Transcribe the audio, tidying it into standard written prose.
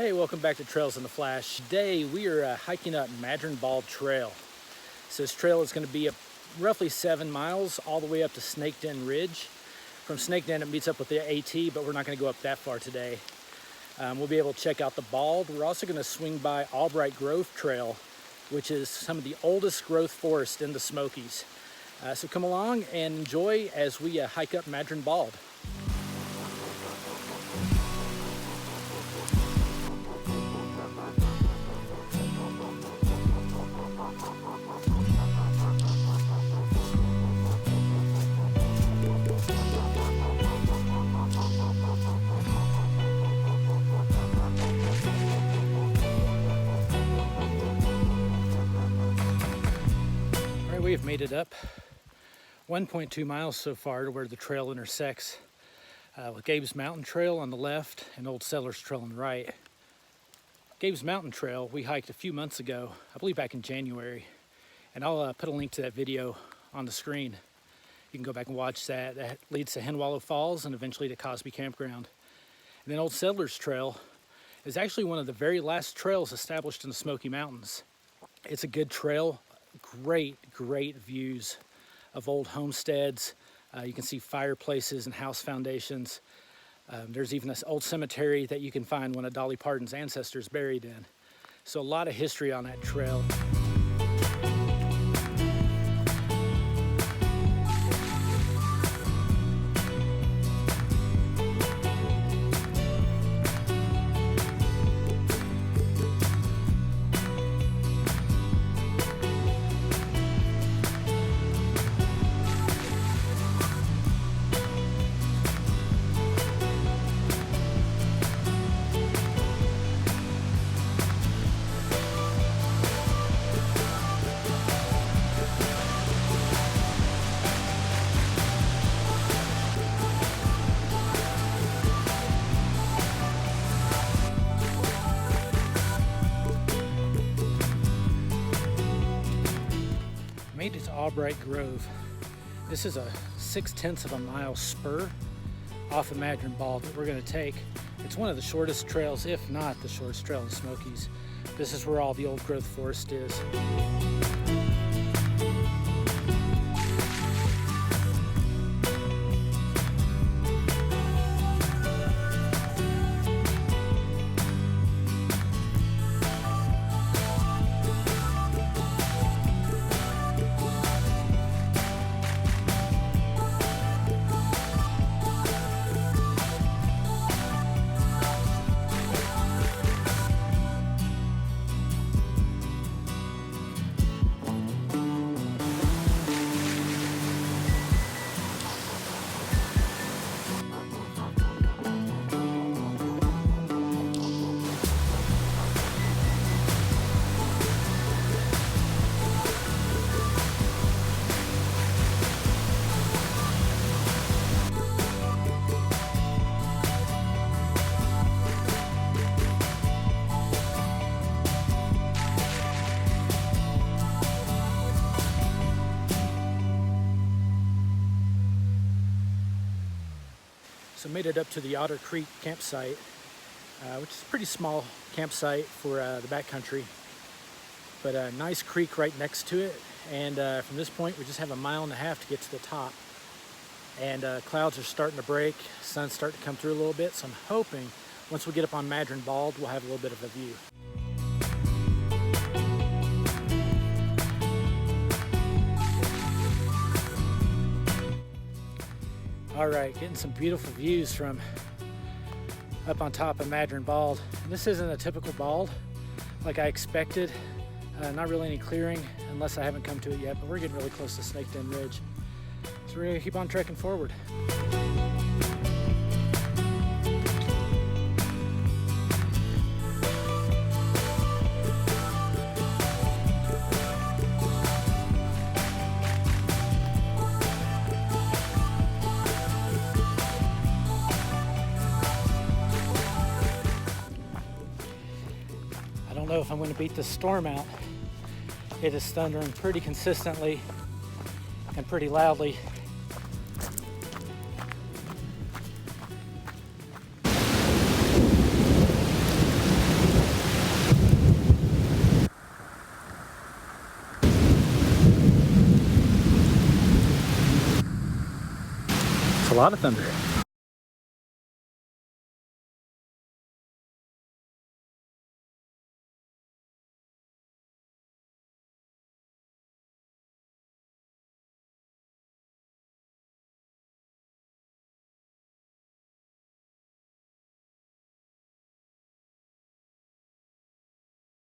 Hey, welcome back to Trails in the Flash. Today we are hiking up Maddron Bald Trail. So this trail is going to be roughly 7 miles all the way up to Snake Den Ridge. From Snake Den it meets up with the AT, but we're not going to go up that far today. We'll be able to check out the Bald. We're also going to swing by Albright Grove Trail, which is some of the oldest growth forest in the Smokies. So come along and enjoy as we hike up Maddron Bald. We have made it up 1.2 miles so far to where the trail intersects with Gabes Mountain Trail on the left and Old Settlers Trail on the right. Gabes Mountain Trail we hiked a few months ago, I believe back in January, and I'll put a link to that video on the screen. You can go back and watch that. That leads to Henwallow Falls and eventually to Cosby Campground. And then Old Settlers Trail is actually one of the very last trails established in the Smoky Mountains. It's a good trail. Great views of old homesteads. You can see fireplaces and house foundations. There's even this old cemetery that you can find one of Dolly Parton's ancestors buried in. So a lot of history on that trail. Made it to Albright Grove. This is a 0.6 of a mile spur off of Maddron Bald that we're going to take. It's one of the shortest trails, if not the shortest trail in the Smokies. This is where all the old growth forest is. So made it up to the Otter Creek campsite, which is a pretty small campsite for the backcountry, but a nice creek right next to it. And from this point, we just have 1.5 miles to get to the top. And clouds are starting to break, sun's starting to come through a little bit. So I'm hoping once we get up on Maddron Bald, we'll have a little bit of a view. All right, getting some beautiful views from up on top of Maddron Bald. And this isn't a typical bald like I expected. Not really any clearing unless I haven't come to it yet, but we're getting really close to Snake Den Ridge. So we're gonna keep on trekking forward. I don't know if I'm going to beat the storm out. It is thundering pretty consistently and pretty loudly. lot of thunder.